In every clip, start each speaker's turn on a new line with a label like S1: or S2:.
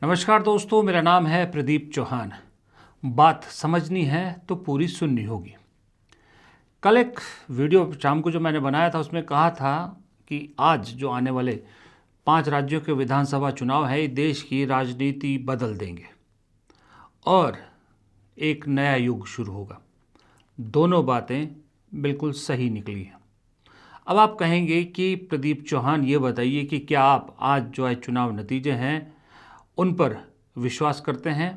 S1: नमस्कार दोस्तों, मेरा नाम है प्रदीप चौहान। बात समझनी है तो पूरी सुननी होगी। कल एक वीडियो शाम को जो मैंने बनाया था उसमें कहा था कि आज जो आने वाले 5 राज्यों के विधानसभा चुनाव है ये देश की राजनीति बदल देंगे और एक नया युग शुरू होगा। दोनों बातें बिल्कुल सही निकली हैं। अब आप कहेंगे कि प्रदीप चौहान ये बताइए कि क्या आप आज जो है चुनाव नतीजे हैं उन पर विश्वास करते हैं?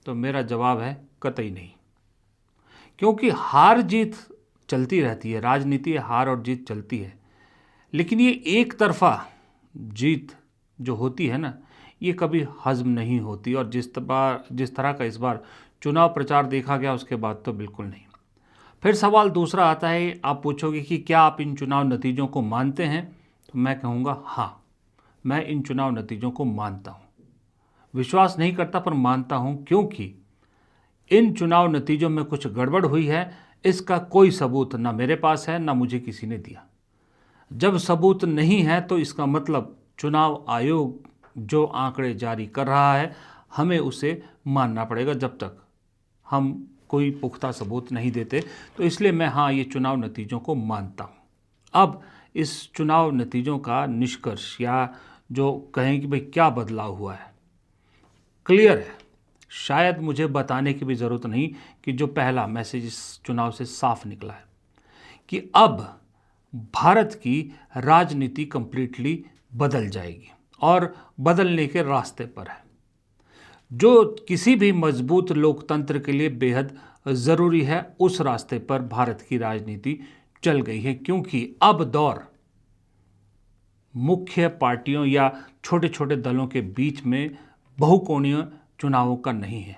S1: तो मेरा जवाब है कतई नहीं, क्योंकि हार जीत चलती रहती है, राजनीति हार और जीत चलती है, लेकिन ये एक तरफा जीत जो होती है ना, ये कभी हजम नहीं होती। और जिस तरह का इस बार चुनाव प्रचार देखा गया उसके बाद तो बिल्कुल नहीं। फिर सवाल दूसरा आता है, आप पूछोगे कि क्या आप इन चुनाव नतीजों को मानते हैं? तो मैं कहूँगा हाँ, मैं इन चुनाव नतीजों को मानता हूँ। विश्वास नहीं करता पर मानता हूं, क्योंकि इन चुनाव नतीजों में कुछ गड़बड़ हुई है। इसका कोई सबूत ना मेरे पास है ना मुझे किसी ने दिया। जब सबूत नहीं है तो इसका मतलब चुनाव आयोग जो आंकड़े जारी कर रहा है हमें उसे मानना पड़ेगा जब तक हम कोई पुख्ता सबूत नहीं देते। तो इसलिए मैं हाँ, ये चुनाव नतीजों को मानता हूँ। अब इस चुनाव नतीजों का निष्कर्ष या जो कहें कि भाई क्या बदलाव हुआ है, क्लियर है। शायद मुझे बताने की भी ज़रूरत नहीं कि जो पहला मैसेज इस चुनाव से साफ निकला है कि अब भारत की राजनीति कंप्लीटली बदल जाएगी और बदलने के रास्ते पर है, जो किसी भी मजबूत लोकतंत्र के लिए बेहद ज़रूरी है। उस रास्ते पर भारत की राजनीति चल गई है, क्योंकि अब दौर मुख्य पार्टियों या छोटे छोटे दलों के बीच में बहुकोणीय चुनावों का नहीं है।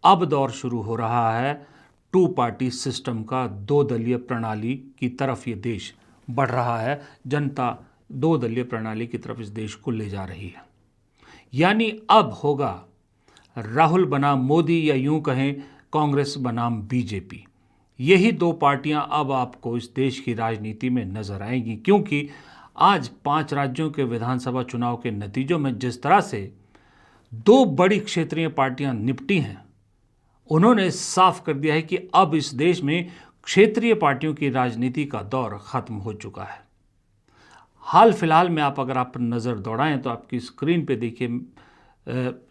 S1: अब दौर शुरू हो रहा है 2 पार्टी सिस्टम का, 2 दलीय प्रणाली की तरफ ये देश बढ़ रहा है। जनता 2 दलीय प्रणाली की तरफ इस देश को ले जा रही है। यानी अब होगा राहुल बनाम मोदी या यूं कहें कांग्रेस बनाम बीजेपी। यही 2 पार्टियां अब आपको इस देश की राजनीति में नजर आएंगी, क्योंकि आज 5 राज्यों के विधानसभा चुनाव के नतीजों में जिस तरह से 2 बड़ी क्षेत्रीय पार्टियां निपटी हैं, उन्होंने साफ कर दिया है कि अब इस देश में क्षेत्रीय पार्टियों की राजनीति का दौर खत्म हो चुका है। हाल फिलहाल में अगर आप नज़र दौड़ाएं तो आपकी स्क्रीन पे देखिए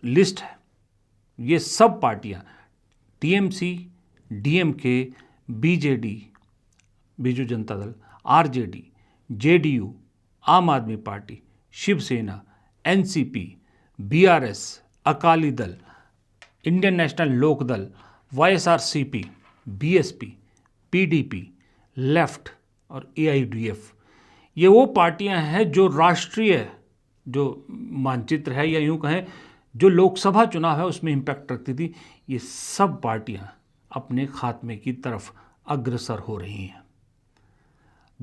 S1: लिस्ट है। ये सब पार्टियां TMC, DMK, BJD, Biju Janata Dal, RJD, JDU, Aam Aadmi party, Shiv Sena, NCP, BRS, Akali Dal, Indian national लोक दल, वाईएसआरसीपी, बीएसपी, पीडीपी, लेफ्ट और एआईडीएफ। ये वो पार्टियां हैं जो राष्ट्रीय जो मानचित्र है या यूं कहें जो लोकसभा चुनाव है उसमें इम्पैक्ट रखती थी। ये सब पार्टियां अपने खात्मे की तरफ अग्रसर हो रही हैं।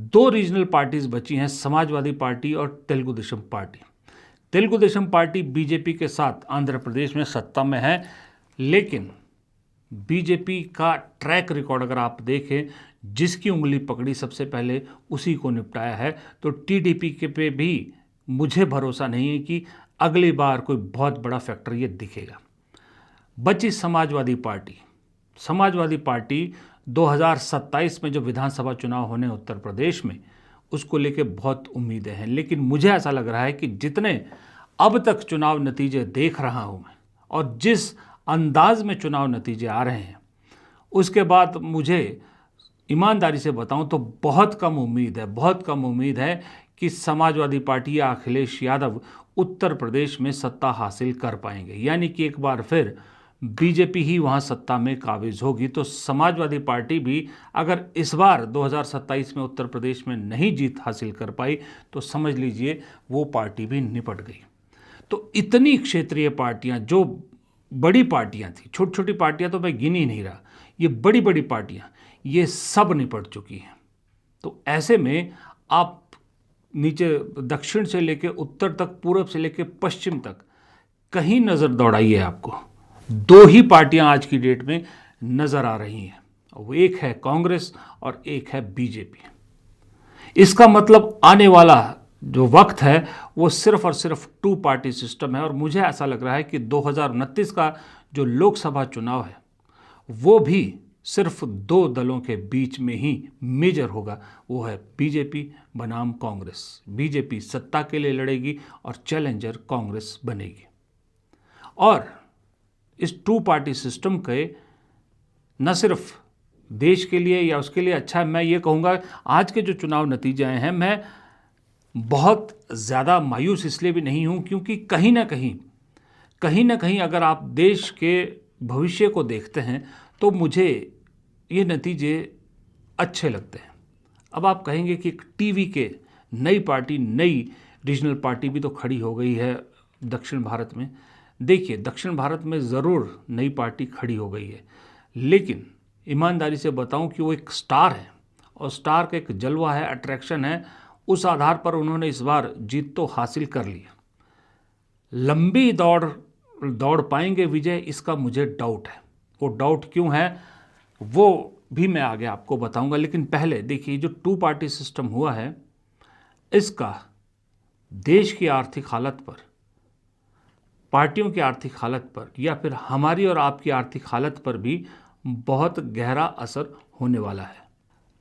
S1: 2 रीजनल पार्टीज बची हैं, समाजवादी पार्टी और Telugu Desam party. Telugu Desam party BJP के साथ आंध्र प्रदेश में सत्ता में है, लेकिन बीजेपी का ट्रैक रिकॉर्ड अगर आप देखें, जिसकी उंगली पकड़ी सबसे पहले उसी को निपटाया है। तो टीडीपी के पे भी मुझे भरोसा नहीं है कि अगली बार कोई बहुत बड़ा फैक्टर ये दिखेगा। बची समाजवादी पार्टी। समाजवादी पार्टी 2027 में जो विधानसभा चुनाव होने उत्तर प्रदेश में, उसको लेके बहुत उम्मीदें हैं। लेकिन मुझे ऐसा लग रहा है कि जितने अब तक चुनाव नतीजे देख रहा हूं मैं और जिस अंदाज में चुनाव नतीजे आ रहे हैं, उसके बाद मुझे ईमानदारी से बताऊं तो बहुत कम उम्मीद है कि समाजवादी पार्टी या अखिलेश यादव उत्तर प्रदेश में सत्ता हासिल कर पाएंगे। यानी कि एक बार फिर बीजेपी ही वहाँ सत्ता में काबिज होगी। तो समाजवादी पार्टी भी अगर इस बार 2027 में उत्तर प्रदेश में नहीं जीत हासिल कर पाई तो समझ लीजिए वो पार्टी भी निपट गई। तो इतनी क्षेत्रीय पार्टियां, जो बड़ी पार्टियां थी, छोटी छोटी पार्टियां तो मैं गिन ही नहीं रहा, ये बड़ी बड़ी पार्टियां ये सब निपट चुकी हैं। तो ऐसे में आप नीचे दक्षिण से लेकर उत्तर तक, पूरब से लेकर पश्चिम तक कहीं नज़र दौड़ाइए, आपको 2 ही पार्टियां आज की डेट में नज़र आ रही हैं। वो एक है कांग्रेस और एक है बीजेपी। इसका मतलब आने वाला जो वक्त है वो सिर्फ और सिर्फ टू पार्टी सिस्टम है। और मुझे ऐसा लग रहा है कि 2029 का जो लोकसभा चुनाव है वो भी सिर्फ दो दलों के बीच में ही मेजर होगा, वो है बीजेपी बनाम कांग्रेस। बीजेपी सत्ता के लिए लड़ेगी और चैलेंजर कांग्रेस बनेगी। और इस टू पार्टी सिस्टम के न सिर्फ देश के लिए या उसके लिए अच्छा है, मैं ये कहूँगा आज के जो चुनाव नतीजे आए हैं, मैं बहुत ज़्यादा मायूस इसलिए भी नहीं हूँ क्योंकि कहीं ना कहीं अगर आप देश के भविष्य को देखते हैं तो मुझे ये नतीजे अच्छे लगते हैं। अब आप कहेंगे कि एक टीवी के नई पार्टी, नई रीजनल पार्टी भी तो खड़ी हो गई है दक्षिण भारत में। देखिए, दक्षिण भारत में ज़रूर नई पार्टी खड़ी हो गई है, लेकिन ईमानदारी से बताऊं कि वो एक स्टार है और स्टार का एक जलवा है, अट्रैक्शन है। उस आधार पर उन्होंने इस बार जीत तो हासिल कर लिया। लंबी दौड़ पाएंगे विजय, इसका मुझे डाउट है। वो डाउट क्यों है वो भी मैं आगे आपको बताऊंगा, लेकिन पहले देखिए जो टू पार्टी सिस्टम हुआ है इसका देश की आर्थिक हालत पर, पार्टियों की आर्थिक हालत पर या फिर हमारी और आपकी आर्थिक हालत पर भी बहुत गहरा असर होने वाला है।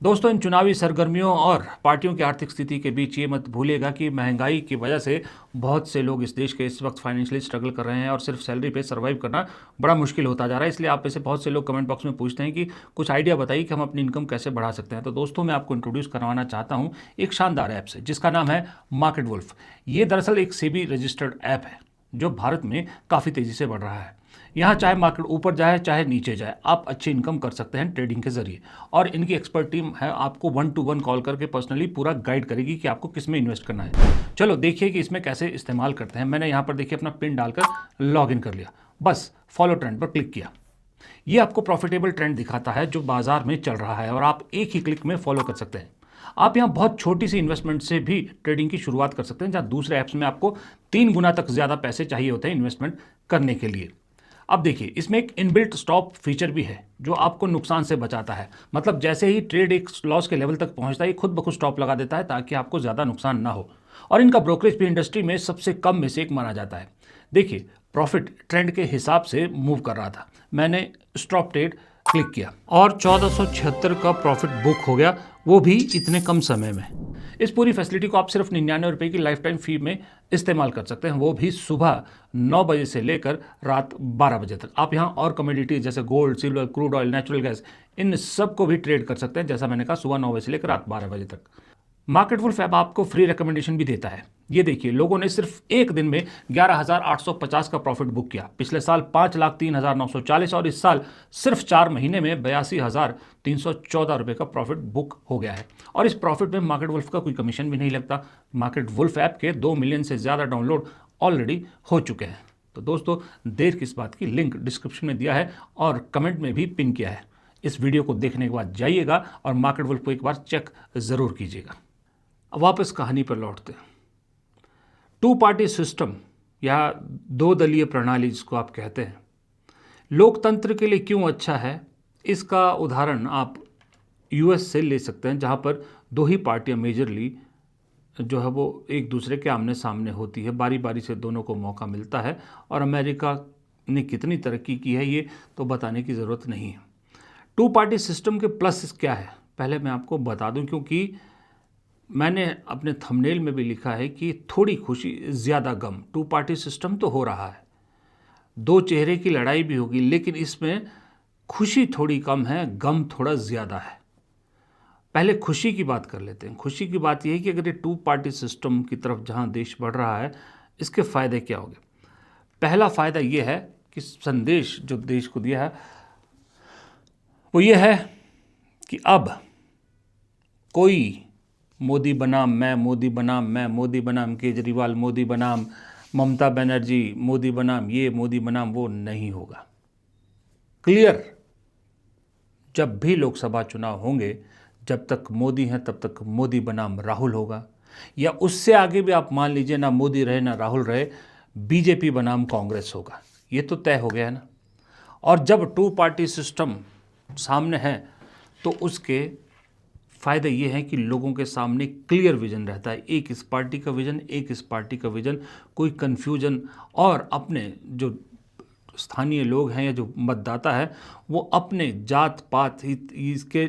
S1: दोस्तों, इन चुनावी सरगर्मियों और पार्टियों की आर्थिक स्थिति के बीच ये मत भूलिएगा कि महंगाई की वजह से बहुत से लोग इस देश के इस वक्त फाइनेंशियली स्ट्रगल कर रहे हैं और सिर्फ सैलरी पे सर्वाइव करना बड़ा मुश्किल होता जा रहा है। इसलिए आप में से बहुत से लोग कमेंट बॉक्स में पूछते हैं कि कुछ आइडिया बताइए कि हम अपनी इनकम कैसे बढ़ा सकते हैं। तो दोस्तों, मैं आपको इंट्रोड्यूस करवाना चाहता हूँ एक शानदार ऐप से जिसका नाम है मार्केट वुल्फ। ये दरअसल एक सेबी रजिस्टर्ड ऐप है जो भारत में काफ़ी तेज़ी से बढ़ रहा है। यहाँ चाहे मार्केट ऊपर जाए चाहे नीचे जाए, आप अच्छी इनकम कर सकते हैं ट्रेडिंग के जरिए। और इनकी एक्सपर्ट टीम है, आपको 1-to-1 कॉल करके पर्सनली पूरा गाइड करेगी कि आपको किस में इन्वेस्ट करना है। चलो देखिए कि इसमें कैसे इस्तेमाल करते हैं। मैंने यहाँ पर देखिए अपना पिन डालकर लॉगिन कर लिया, बस फॉलो ट्रेंड पर क्लिक किया। ये आपको प्रॉफिटेबल ट्रेंड दिखाता है जो बाजार में चल रहा है और आप एक ही क्लिक में फॉलो कर सकते हैं। आप यहाँ बहुत छोटी सी इन्वेस्टमेंट से भी ट्रेडिंग की शुरुआत कर सकते हैं, जहाँ दूसरे ऐप्स में आपको 3 गुना तक ज़्यादा पैसे चाहिए होते हैं इन्वेस्टमेंट करने के लिए। अब देखिए, इसमें एक इनबिल्ट स्टॉप फीचर भी है जो आपको नुकसान से बचाता है। मतलब जैसे ही ट्रेड एक लॉस के लेवल तक पहुंचता है, खुद ब खुद स्टॉप लगा देता है ताकि आपको ज़्यादा नुकसान ना हो। और इनका ब्रोकरेज भी इंडस्ट्री में सबसे कम में से एक माना जाता है। देखिए, प्रॉफिट ट्रेंड के हिसाब से मूव कर रहा था, मैंने स्टॉप ट्रेड क्लिक किया और 1476 का प्रॉफिट बुक हो गया, वो भी इतने कम समय में। इस पूरी फैसिलिटी को आप सिर्फ 99 रुपये की लाइफ टाइम फी में इस्तेमाल कर सकते हैं, वो भी सुबह 9 बजे से लेकर रात 12 बजे तक। आप यहाँ और कमोडिटी जैसे gold, silver, crude oil, natural gas, इन सब को भी ट्रेड कर सकते हैं, जैसा मैंने कहा सुबह 9 बजे से लेकर रात 12 बजे तक। मार्केट वुल्फ ऐप आपको फ्री रिकमेंडेशन भी देता है। ये देखिए, लोगों ने सिर्फ एक दिन में 11,850 का प्रॉफिट बुक किया। पिछले साल 5,03,940 और इस साल सिर्फ 4 महीने में 82,314 रुपये का प्रॉफिट बुक हो गया है। और इस प्रॉफिट में मार्केट वुल्फ का कोई कमीशन भी नहीं लगता। मार्केट वुल्फ ऐप के 2 मिलियन से ज़्यादा डाउनलोड ऑलरेडी हो चुके हैं। तो दोस्तों, देर किस बात की, लिंक डिस्क्रिप्शन में दिया है और कमेंट में भी पिन किया है। इस वीडियो को देखने के बाद जाइएगा और मार्केट वुल्फ को एक बार चेक ज़रूर कीजिएगा। अब वापस कहानी पर लौटते हैं। टू पार्टी सिस्टम या 2 दलीय प्रणाली जिसको आप कहते हैं, लोकतंत्र के लिए क्यों अच्छा है, इसका उदाहरण आप यूएस से ले सकते हैं, जहां पर 2 ही पार्टियां मेजरली जो है वो एक दूसरे के आमने सामने होती है, बारी बारी से दोनों को मौका मिलता है। और अमेरिका ने कितनी तरक्की की है ये तो बताने की ज़रूरत नहीं है। टू पार्टी सिस्टम के प्लस क्या है पहले मैं आपको बता दूं, क्योंकि मैंने अपने थंबनेल में भी लिखा है कि थोड़ी खुशी ज़्यादा गम। टू पार्टी सिस्टम तो हो रहा है, 2 चेहरे की लड़ाई भी होगी, लेकिन इसमें खुशी थोड़ी कम है, गम थोड़ा ज़्यादा है। पहले खुशी की बात कर लेते हैं। खुशी की बात यह है कि अगर ये टू पार्टी सिस्टम की तरफ जहां देश बढ़ रहा है, इसके फ़ायदे क्या होंगे। पहला फ़ायदा ये है कि संदेश जो देश को दिया है वो ये है कि अब कोई मोदी बनाम मैं, मोदी बनाम मैं, मोदी बनाम केजरीवाल, मोदी बनाम ममता बनर्जी, मोदी बनाम ये, मोदी बनाम वो नहीं होगा। क्लियर, जब भी लोकसभा चुनाव होंगे, जब तक मोदी हैं तब तक मोदी बनाम राहुल होगा, या उससे आगे भी आप मान लीजिए ना मोदी रहे ना राहुल रहे, बीजेपी बनाम कांग्रेस होगा। ये तो तय हो गया है ना। और जब टू पार्टी सिस्टम सामने है तो उसके फ़ायदे ये हैं कि लोगों के सामने क्लियर विज़न रहता है, एक इस पार्टी का विज़न, एक इस पार्टी का विज़न, कोई कन्फ्यूजन, और अपने जो स्थानीय लोग हैं या जो मतदाता है वो अपने जात पात हित इसके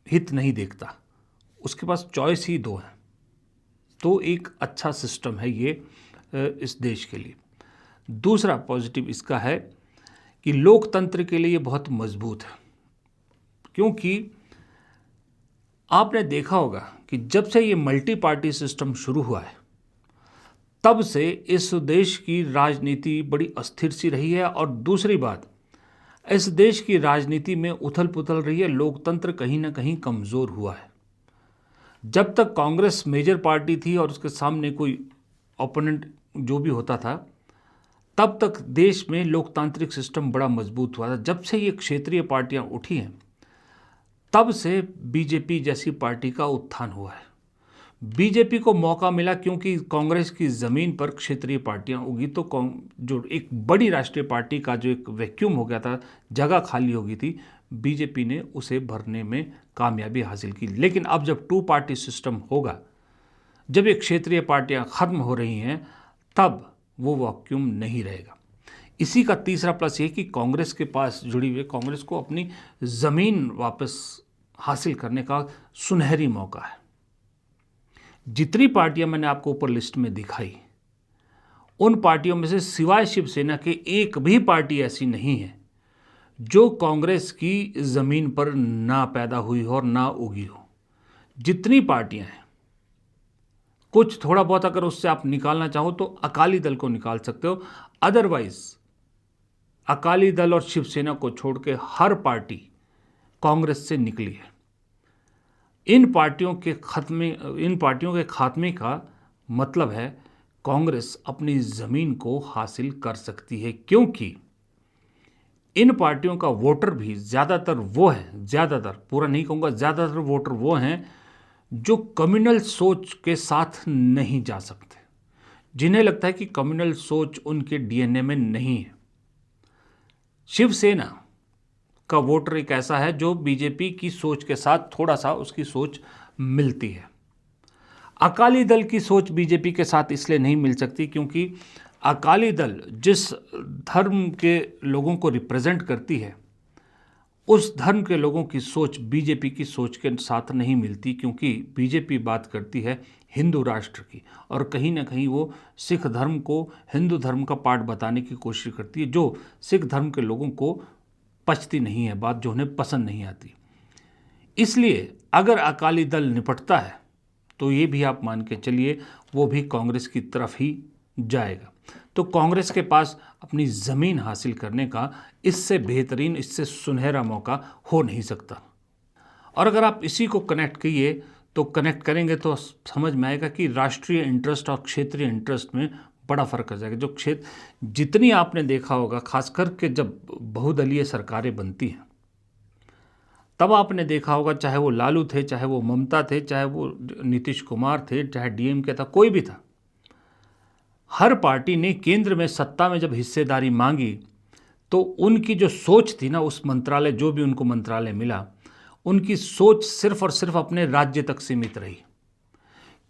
S1: हित नहीं देखता, उसके पास चॉइस ही दो है। तो एक अच्छा सिस्टम है ये इस देश के लिए। दूसरा पॉजिटिव इसका है कि लोकतंत्र के लिए ये बहुत मजबूत है, क्योंकि आपने देखा होगा कि जब से ये मल्टी पार्टी सिस्टम शुरू हुआ है तब से इस देश की राजनीति बड़ी अस्थिर सी रही है, और दूसरी बात, इस देश की राजनीति में उथल पुथल रही है, लोकतंत्र कहीं ना कहीं कमज़ोर हुआ है। जब तक कांग्रेस मेजर पार्टी थी और उसके सामने कोई ओपोनेंट जो भी होता था, तब तक देश में लोकतांत्रिक सिस्टम बड़ा मजबूत हुआ था। जब से ये क्षेत्रीय पार्टियां उठी हैं तब से बीजेपी जैसी पार्टी का उत्थान हुआ है। बीजेपी को मौका मिला क्योंकि कांग्रेस की ज़मीन पर क्षेत्रीय पार्टियां उगी, तो जो एक बड़ी राष्ट्रीय पार्टी का जो एक वैक्यूम हो गया था, जगह खाली हो गई थी, बीजेपी ने उसे भरने में कामयाबी हासिल की। लेकिन अब जब टू पार्टी सिस्टम होगा, जब ये क्षेत्रीय पार्टियां ख़त्म हो रही हैं, तब वो वैक्यूम नहीं रहेगा। इसी का तीसरा प्लस ये कि कांग्रेस के पास जुड़ी हुई कांग्रेस को अपनी ज़मीन वापस हासिल करने का सुनहरी मौका है। जितनी पार्टियां मैंने आपको ऊपर लिस्ट में दिखाई, उन पार्टियों में से सिवाय शिवसेना के एक भी पार्टी ऐसी नहीं है जो कांग्रेस की ज़मीन पर ना पैदा हुई हो और ना उगी हो। जितनी पार्टियां हैं, कुछ थोड़ा बहुत अगर उससे आप निकालना चाहो तो अकाली दल को निकाल सकते हो, अदरवाइज अकाली दल और शिवसेना को छोड़ के हर पार्टी कांग्रेस से निकली है। इन पार्टियों के खात्मे का मतलब है कांग्रेस अपनी ज़मीन को हासिल कर सकती है, क्योंकि इन पार्टियों का वोटर भी ज़्यादातर पूरा नहीं कहूँगा, ज़्यादातर वोटर वो हैं जो कम्युनल सोच के साथ नहीं जा सकते, जिन्हें लगता है कि कम्युनल सोच उनके डीएनए में नहीं है। शिवसेना का वोटर एक ऐसा है जो बीजेपी की सोच के साथ थोड़ा सा उसकी सोच मिलती है। अकाली दल की सोच बीजेपी के साथ इसलिए नहीं मिल सकती क्योंकि अकाली दल जिस धर्म के लोगों को रिप्रेजेंट करती है, उस धर्म के लोगों की सोच बीजेपी की सोच के साथ नहीं मिलती, क्योंकि बीजेपी बात करती है हिंदू राष्ट्र की, और कहीं ना कहीं वो सिख धर्म को हिंदू धर्म का पार्ट बताने की कोशिश करती है, जो सिख धर्म के लोगों को पचती नहीं है, बात जो उन्हें पसंद नहीं आती। इसलिए अगर अकाली दल निपटता है तो ये भी आप मान के चलिए वो भी कांग्रेस की तरफ ही जाएगा। तो कांग्रेस के पास अपनी ज़मीन हासिल करने का इससे बेहतरीन, इससे सुनहरा मौका हो नहीं सकता। और अगर आप इसी को कनेक्ट करेंगे तो समझ में आएगा कि राष्ट्रीय इंटरेस्ट और क्षेत्रीय इंटरेस्ट में बड़ा फ़र्क आ जाएगा। जो जितनी आपने देखा होगा, खासकर के जब बहुदलीय सरकारें बनती हैं, तब आपने देखा होगा, चाहे वो लालू थे, चाहे वो ममता थे, चाहे वो नीतीश कुमार थे, चाहे डीएमके था, कोई भी था, हर पार्टी ने केंद्र में सत्ता में जब हिस्सेदारी मांगी तो उनकी जो सोच थी ना, उस मंत्रालय, जो भी उनको मंत्रालय मिला, उनकी सोच सिर्फ और सिर्फ अपने राज्य तक सीमित रही।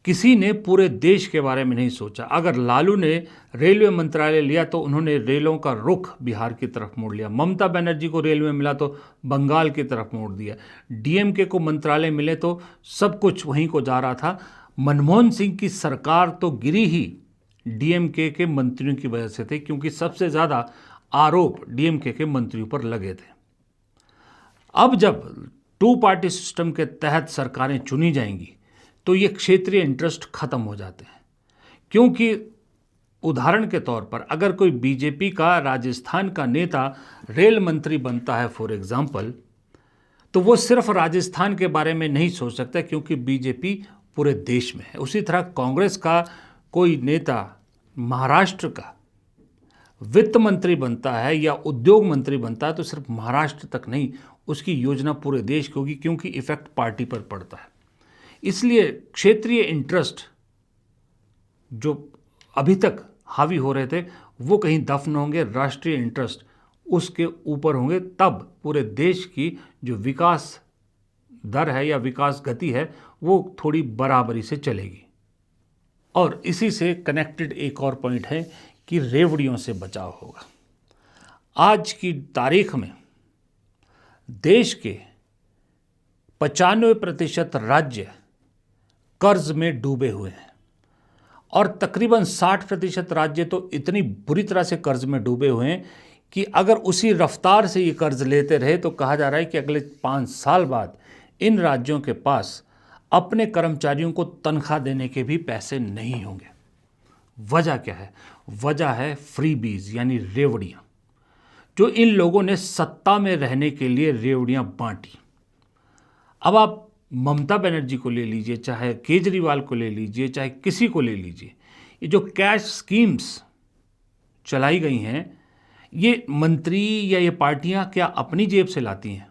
S1: किसी ने पूरे देश के बारे में नहीं सोचा। अगर लालू ने रेलवे मंत्रालय लिया तो उन्होंने रेलों का रुख बिहार की तरफ मोड़ लिया, ममता बनर्जी को रेलवे मिला तो बंगाल की तरफ मोड़ दिया, डीएमके को मंत्रालय मिले तो सब कुछ वहीं को जा रहा था। मनमोहन सिंह की सरकार तो गिरी ही डीएमके के मंत्रियों की वजह से थे, क्योंकि सबसे ज़्यादा आरोप डीएमके के मंत्रियों पर लगे थे। अब जब टू पार्टी सिस्टम के तहत सरकारें चुनी जाएंगी तो ये क्षेत्रीय इंटरेस्ट खत्म हो जाते हैं, क्योंकि उदाहरण के तौर पर अगर कोई बीजेपी का राजस्थान का नेता रेल मंत्री बनता है फॉर एग्जांपल, तो वो सिर्फ राजस्थान के बारे में नहीं सोच सकता, क्योंकि बीजेपी पूरे देश में है। उसी तरह कांग्रेस का कोई नेता महाराष्ट्र का वित्त मंत्री बनता है या उद्योग मंत्री बनता है तो सिर्फ महाराष्ट्र तक नहीं, उसकी योजना पूरे देश की होगी, क्योंकि इफेक्ट पार्टी पर पड़ता है। इसलिए क्षेत्रीय इंटरेस्ट जो अभी तक हावी हो रहे थे वो कहीं दफन होंगे, राष्ट्रीय इंटरेस्ट उसके ऊपर होंगे, तब पूरे देश की जो विकास दर है या विकास गति है वो थोड़ी बराबरी से चलेगी। और इसी से कनेक्टेड एक और पॉइंट है कि रेवड़ियों से बचाव होगा। आज की तारीख में देश के 95% राज्य कर्ज में डूबे हुए हैं और तकरीबन 60% राज्य तो इतनी बुरी तरह से कर्ज में डूबे हुए हैं कि अगर उसी रफ्तार से ये कर्ज लेते रहे तो कहा जा रहा है कि अगले 5 साल बाद इन राज्यों के पास अपने कर्मचारियों को तनख्वाह देने के भी पैसे नहीं होंगे। वजह क्या है? वजह है फ्रीबीज यानी रेवड़ियाँ, जो इन लोगों ने सत्ता में रहने के लिए रेवड़ियाँ बांटी। अब आप ममता बनर्जी को ले लीजिए, चाहे केजरीवाल को ले लीजिए, चाहे किसी को ले लीजिए, ये जो कैश स्कीम्स चलाई गई हैं, ये मंत्री या ये पार्टियां क्या अपनी जेब से लाती हैं?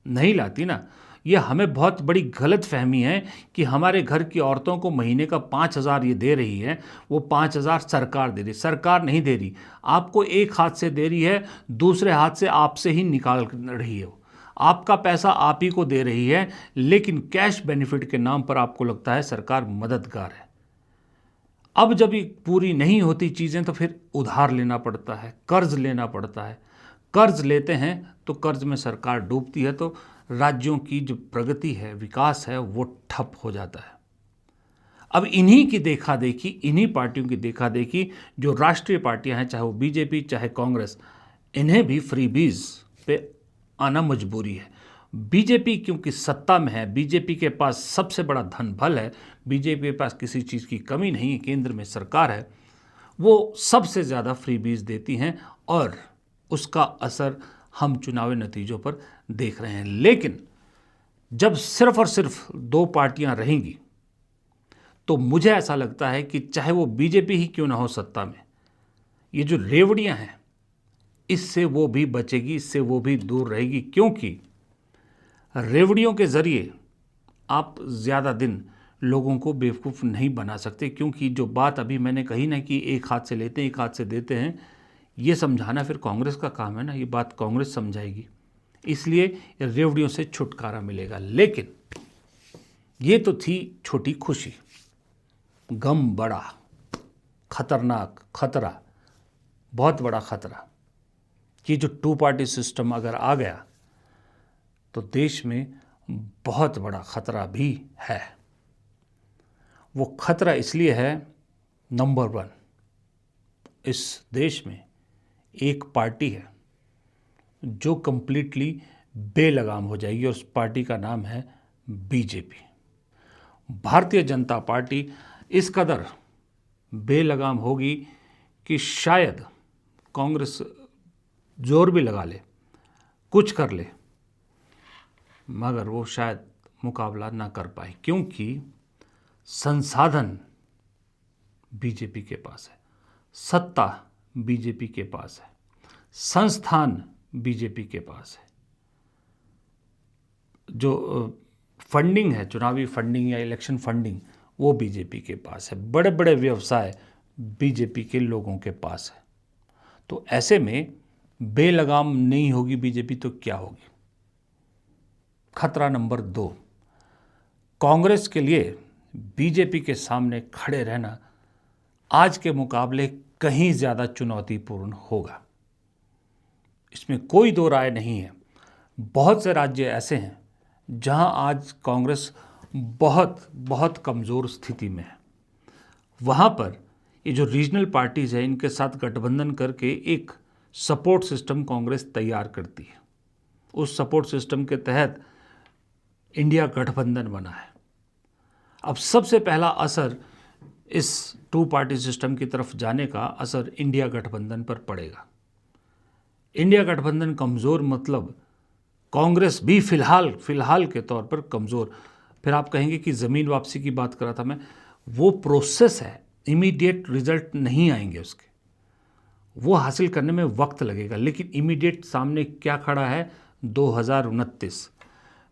S1: नहीं लाती ना। ये हमें बहुत बड़ी गलत फहमी है कि हमारे घर की औरतों को महीने का 5,000 ये दे रही है, वो 5,000 सरकार दे रही। सरकार नहीं दे रही, आपको एक हाथ से दे रही है, दूसरे हाथ से आपसे ही निकाल रही है। आपका पैसा आप ही को दे रही है, लेकिन कैश बेनिफिट के नाम पर आपको लगता है सरकार मददगार है। अब जब ये पूरी नहीं होती चीज़ें तो फिर उधार लेना पड़ता है, कर्ज लेना पड़ता है। कर्ज लेते हैं तो कर्ज में सरकार डूबती है, तो राज्यों की जो प्रगति है, विकास है, वो ठप हो जाता है। अब इन्हीं की देखा देखी, इन्हीं पार्टियों की देखा देखी, जो राष्ट्रीय पार्टियां हैं, चाहे वो बीजेपी चाहे कांग्रेस, इन्हें भी फ्रीबीज पे आना मजबूरी है। बीजेपी क्योंकि सत्ता में है, बीजेपी के पास सबसे बड़ा धन बल है, बीजेपी के पास किसी चीज़ की कमी नहीं है, केंद्र में सरकार है, वो सबसे ज़्यादा फ्रीबीज देती हैं और उसका असर हम चुनावी नतीजों पर देख रहे हैं। लेकिन जब सिर्फ और सिर्फ 2 पार्टियां रहेंगी तो मुझे ऐसा लगता है कि चाहे वो बीजेपी ही क्यों ना हो सत्ता में, ये जो रेवड़ियां हैं इससे वो भी बचेगी, इससे वो भी दूर रहेगी। क्योंकि रेवड़ियों के ज़रिए आप ज़्यादा दिन लोगों को बेवकूफ़ नहीं बना सकते। क्योंकि जो बात अभी मैंने कही ना कि एक हाथ से लेते हैं एक हाथ से देते हैं, ये समझाना फिर कांग्रेस का काम है ना, ये बात कांग्रेस समझाएगी, इसलिए रेवड़ियों से छुटकारा मिलेगा। लेकिन ये तो थी छोटी खुशी, गम बड़ा, खतरनाक खतरा, बहुत बड़ा खतरा कि जो 2 पार्टी सिस्टम अगर आ गया तो देश में बहुत बड़ा खतरा भी है। वो खतरा इसलिए है, नंबर 1, इस देश में एक पार्टी है जो कंप्लीटली बेलगाम हो जाएगी और उस पार्टी का नाम है बीजेपी। भारतीय जनता पार्टी इस कदर बेलगाम होगी कि शायद कांग्रेस जोर भी लगा ले, कुछ कर ले, मगर वो शायद मुकाबला ना कर पाए। क्योंकि संसाधन बीजेपी के पास है, सत्ता बीजेपी के पास है, संस्थान बीजेपी के पास है, जो फंडिंग है, चुनावी फंडिंग या इलेक्शन फंडिंग, वो बीजेपी के पास है, बड़े बड़े व्यवसाय बीजेपी के लोगों के पास है। तो ऐसे में बेलगाम नहीं होगी बीजेपी तो क्या होगी? खतरा नंबर 2, कांग्रेस के लिए बीजेपी के सामने खड़े रहना आज के मुकाबले कहीं ज़्यादा चुनौतीपूर्ण होगा, इसमें कोई 2 राय नहीं है। बहुत से राज्य ऐसे हैं जहां आज कांग्रेस बहुत बहुत कमज़ोर स्थिति में है। वहां पर ये जो रीजनल पार्टीज़ हैं, इनके साथ गठबंधन करके एक सपोर्ट सिस्टम कांग्रेस तैयार करती है। उस सपोर्ट सिस्टम के तहत इंडिया गठबंधन बना है। अब सबसे पहला असर इस 2 पार्टी सिस्टम की तरफ जाने का असर इंडिया गठबंधन पर पड़ेगा। इंडिया गठबंधन कमज़ोर मतलब कांग्रेस भी फिलहाल के तौर पर कमज़ोर। फिर आप कहेंगे कि ज़मीन वापसी की बात कर रहा था मैं, वो प्रोसेस है, इमीडिएट रिजल्ट नहीं आएंगे उसके, वो हासिल करने में वक्त लगेगा। लेकिन इमीडिएट सामने क्या खड़ा है?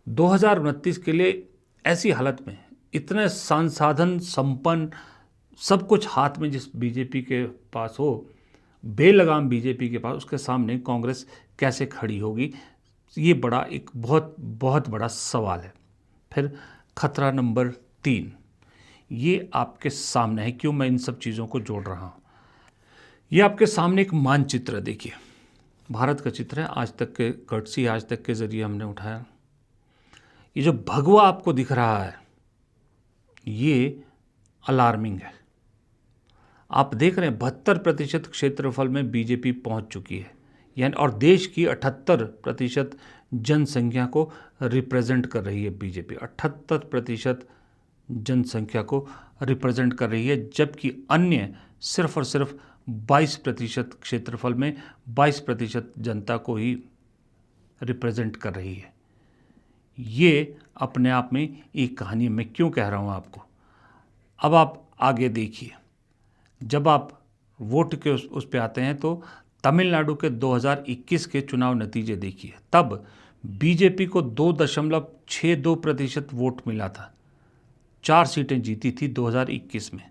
S1: 2029 के लिए ऐसी हालत में इतने संसाधन संपन्न सब कुछ हाथ में जिस बीजेपी के पास हो, बेलगाम बीजेपी के पास, उसके सामने कांग्रेस कैसे खड़ी होगी? ये बड़ा एक बहुत बहुत बड़ा सवाल है। फिर खतरा नंबर 3, ये आपके सामने है। क्यों मैं इन सब चीज़ों को जोड़ रहा हूँ? ये आपके सामने एक मानचित्र है, देखिए भारत का चित्र है, आज तक के कर्टसी आज तक के ज़रिए हमने उठाया। ये जो भगवा आपको दिख रहा है ये अलार्मिंग है। आप देख रहे हैं 72% क्षेत्रफल में बीजेपी पहुंच चुकी है, यानी और देश की 78% जनसंख्या को रिप्रेजेंट कर रही है बीजेपी। 78% जनसंख्या को रिप्रेजेंट कर रही है, जबकि अन्य सिर्फ और सिर्फ 22% क्षेत्रफल में 22% जनता को ही रिप्रेजेंट कर रही है। ये अपने आप में एक कहानी है। मैं क्यों कह रहा हूँ आपको? अब आप आगे देखिए, जब आप वोट के उस पे आते हैं तो तमिलनाडु के 2021 के चुनाव नतीजे देखिए। तब बीजेपी को 2.62% वोट मिला था, 4 सीटें जीती थी 2021 में।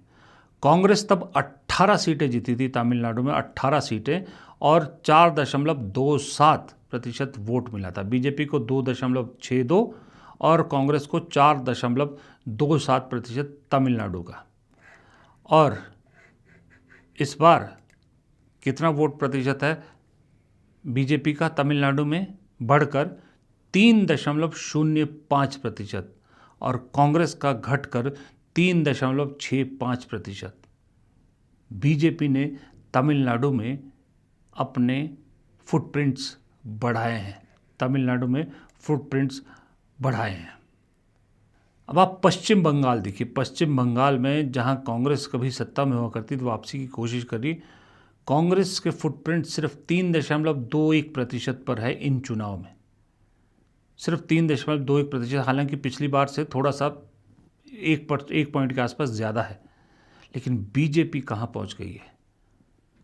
S1: कांग्रेस तब 18 सीटें जीती थी तमिलनाडु में, 18 सीटें, और 4.27% वोट मिला था। बीजेपी को 2.62 और कांग्रेस को 4.27% तमिलनाडु का। और इस बार कितना वोट प्रतिशत है बीजेपी का तमिलनाडु में? बढ़कर 3.05% और कांग्रेस का घटकर 3.65%। बीजेपी ने तमिलनाडु में अपने फुटप्रिंट्स बढ़ाए हैं, तमिलनाडु में फुटप्रिंट्स बढ़ाए हैं। अब आप पश्चिम बंगाल देखिए। पश्चिम बंगाल में जहां कांग्रेस कभी सत्ता में हुआ करती थी, वापसी की कोशिश करी, कांग्रेस के फुटप्रिंट सिर्फ 3.21% पर है इन चुनाव में, सिर्फ 3.21%। हालांकि पिछली बार से थोड़ा सा एक पॉइंट के आसपास ज़्यादा है। लेकिन बीजेपी कहाँ पहुँच गई है?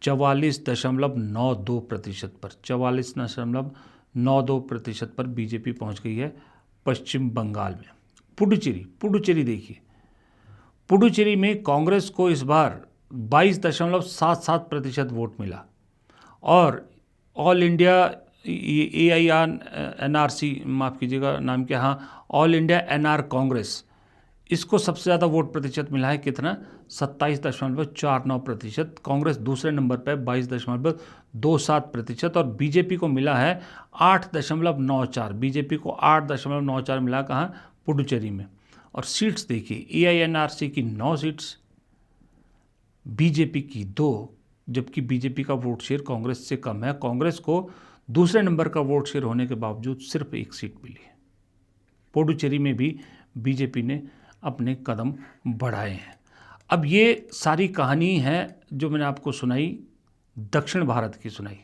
S1: 44.92% पर, 44.92% पर बीजेपी पहुँच गई है पश्चिम बंगाल में। पुडुचेरी देखिए। पुडुचेरी में कांग्रेस को इस बार 22.77% वोट मिला, और ऑल इंडिया AIR-NRC, माफ़ कीजिएगा नाम क्या, हाँ, ऑल इंडिया NR कांग्रेस, इसको सबसे ज़्यादा वोट प्रतिशत मिला है। कितना? 27.49%। कांग्रेस दूसरे नंबर पर 22.27%, और बीजेपी को मिला है 8.94। बीजेपी को 8.94 मिला। कहाँ? पुडुचेरी में। और सीट्स देखिए, AINRC की 9 सीट्स, बीजेपी की 2, जबकि बीजेपी का वोट शेयर कांग्रेस से कम है। कांग्रेस को दूसरे नंबर का वोट शेयर होने के बावजूद सिर्फ 1 सीट मिली है। पुडुचेरी में भी बीजेपी ने अपने कदम बढ़ाए हैं। अब ये सारी कहानी है जो मैंने आपको सुनाई, दक्षिण भारत की सुनाई।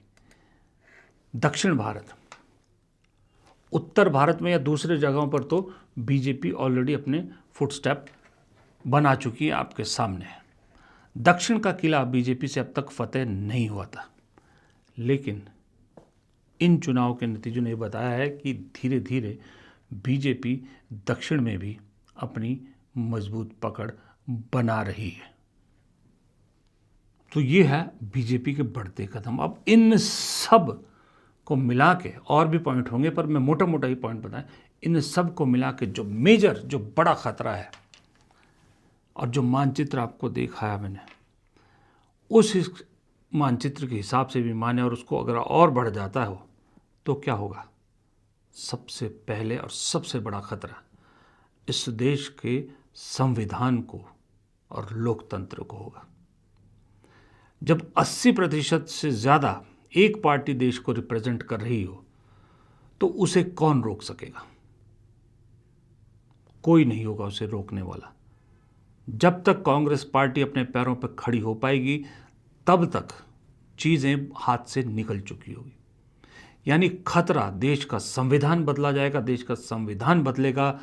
S1: दक्षिण भारत, उत्तर भारत में या दूसरे जगहों पर तो बीजेपी ऑलरेडी अपने फुटस्टेप बना चुकी है, आपके सामने है। दक्षिण का किला बीजेपी से अब तक फतेह नहीं हुआ था, लेकिन इन चुनाव के नतीजों ने बताया है कि धीरे धीरे बीजेपी दक्षिण में भी अपनी मजबूत पकड़ बना रही है। तो ये है बीजेपी के बढ़ते कदम। अब इन सब को मिला के, और भी पॉइंट होंगे पर मैं मोटा मोटा ही पॉइंट बताएं, इन सब को मिला के जो मेजर, जो बड़ा खतरा है, और जो मानचित्र आपको दिखाया मैंने, उस मानचित्र के हिसाब से भी माने और उसको अगर और बढ़ जाता हो तो क्या होगा? सबसे पहले और सबसे बड़ा खतरा इस देश के संविधान को और लोकतंत्र को होगा। जब 80% से ज़्यादा एक पार्टी देश को रिप्रेजेंट कर रही हो तो उसे कौन रोक सकेगा? कोई नहीं होगा उसे रोकने वाला। जब तक कांग्रेस पार्टी अपने पैरों पर खड़ी हो पाएगी तब तक चीज़ें हाथ से निकल चुकी होगी। यानी खतरा, देश का संविधान बदला जाएगा, देश का संविधान बदलेगा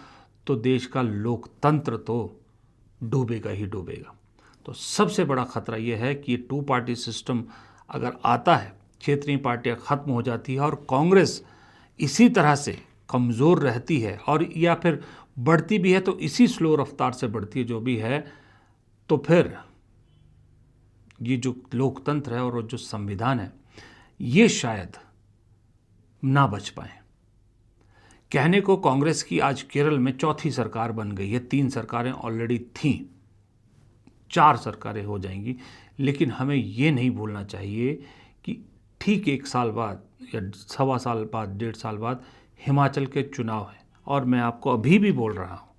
S1: तो देश का लोकतंत्र तो डूबेगा ही डूबेगा। तो सबसे बड़ा खतरा यह है कि ये 2 पार्टी सिस्टम अगर आता है, क्षेत्रीय पार्टियां खत्म हो जाती है और कांग्रेस इसी तरह से कमज़ोर रहती है, और या फिर बढ़ती भी है तो इसी स्लो रफ्तार से बढ़ती है जो भी है, तो फिर ये जो लोकतंत्र है और जो संविधान है ये शायद ना बच पाए। कहने को कांग्रेस की आज केरल में चौथी सरकार बन गई है, 3 सरकारें ऑलरेडी थीं, 4 सरकारें हो जाएंगी, लेकिन हमें ये नहीं भूलना चाहिए कि ठीक 1 साल बाद या सवा साल बाद, 1.5 साल बाद हिमाचल के चुनाव हैं। और मैं आपको अभी भी बोल रहा हूँ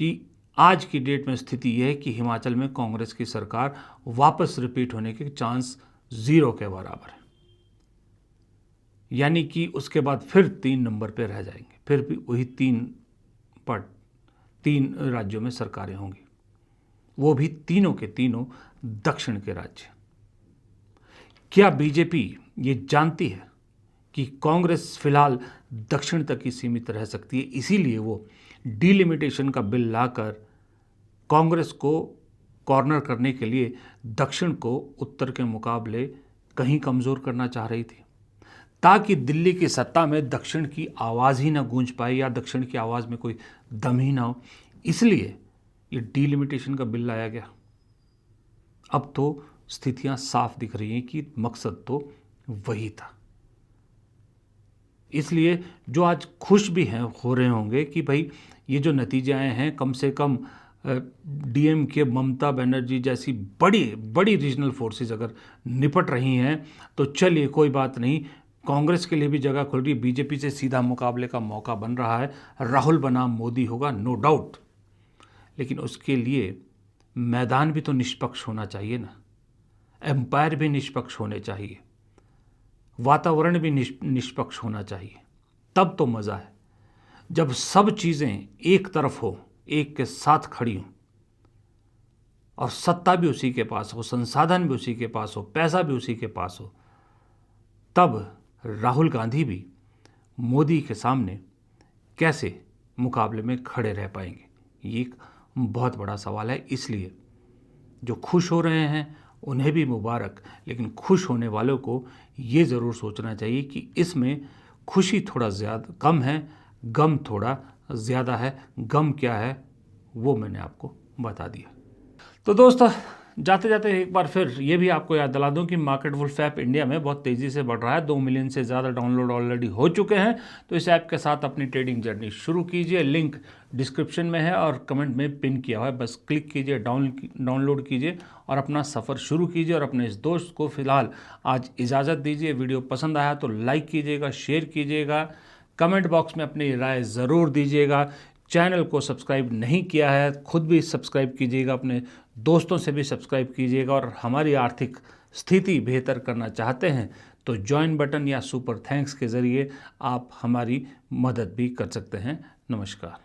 S1: कि आज की डेट में स्थिति यह है कि हिमाचल में कांग्रेस की सरकार वापस रिपीट होने के चांस 0 के बराबर है, यानी कि उसके बाद फिर 3 नंबर पे रह जाएंगे, फिर भी वही 3 राज्यों में सरकारें होंगी, वो भी तीनों के तीनों दक्षिण के राज्य। क्या बीजेपी ये जानती है कि कांग्रेस फिलहाल दक्षिण तक ही सीमित रह सकती है, इसीलिए वो डिलिमिटेशन का बिल लाकर कांग्रेस को कॉर्नर करने के लिए दक्षिण को उत्तर के मुकाबले कहीं कमज़ोर करना चाह रही थी, ताकि दिल्ली की सत्ता में दक्षिण की आवाज़ ही ना गूंज पाए या दक्षिण की आवाज़ में कोई दम ही ना हो। इसलिए ये डिलिमिटेशन का बिल लाया गया। अब तो स्थितियां साफ दिख रही हैं कि मकसद तो वही था। इसलिए जो आज खुश भी हैं हो रहे होंगे कि भाई ये जो नतीजे आए हैं, कम से कम डीएम के ममता बनर्जी जैसी बड़ी बड़ी रीजनल फोर्सेस अगर निपट रही हैं तो चलिए कोई बात नहीं, कांग्रेस के लिए भी जगह खुल रही है, बीजेपी से सीधा मुकाबले का मौका बन रहा है, राहुल बनाम मोदी होगा नो डाउट, लेकिन उसके लिए मैदान भी तो निष्पक्ष होना चाहिए ना, एम्पायर भी निष्पक्ष होने चाहिए, वातावरण भी निष्पक्ष होना चाहिए, तब तो मज़ा है। जब सब चीज़ें एक तरफ हो, एक के साथ खड़ी हों, और सत्ता भी उसी के पास हो, संसाधन भी उसी के पास हो, पैसा भी उसी के पास हो, तब राहुल गांधी भी मोदी के सामने कैसे मुकाबले में खड़े रह पाएंगे, ये एक बहुत बड़ा सवाल है। इसलिए जो खुश हो रहे हैं उन्हें भी मुबारक, लेकिन खुश होने वालों को ये ज़रूर सोचना चाहिए कि इसमें खुशी थोड़ा ज़्यादा कम है, गम थोड़ा ज़्यादा है। गम क्या है वो मैंने आपको बता दिया। तो दोस्तों, जाते जाते एक बार फिर ये भी आपको याद दिला दूं कि मार्केट वुल्फ ऐप इंडिया में बहुत तेज़ी से बढ़ रहा है, 2 मिलियन से ज़्यादा डाउनलोड ऑलरेडी हो चुके हैं। तो इस ऐप के साथ अपनी ट्रेडिंग जर्नी शुरू कीजिए, लिंक डिस्क्रिप्शन में है और कमेंट में पिन किया हुआ है, बस क्लिक कीजिए, डाउनलोड कीजिए और अपना सफ़र शुरू कीजिए। और अपने इस दोस्त को फ़िलहाल आज इजाज़त दीजिए। वीडियो पसंद आया तो लाइक कीजिएगा, शेयर कीजिएगा, कमेंट बॉक्स में अपनी राय ज़रूर दीजिएगा। चैनल को सब्सक्राइब नहीं किया है खुद भी सब्सक्राइब कीजिएगा, अपने दोस्तों से भी सब्सक्राइब कीजिएगा। और हमारी आर्थिक स्थिति बेहतर करना चाहते हैं तो ज्वाइन बटन या सुपर थैंक्स के ज़रिए आप हमारी मदद भी कर सकते हैं। नमस्कार।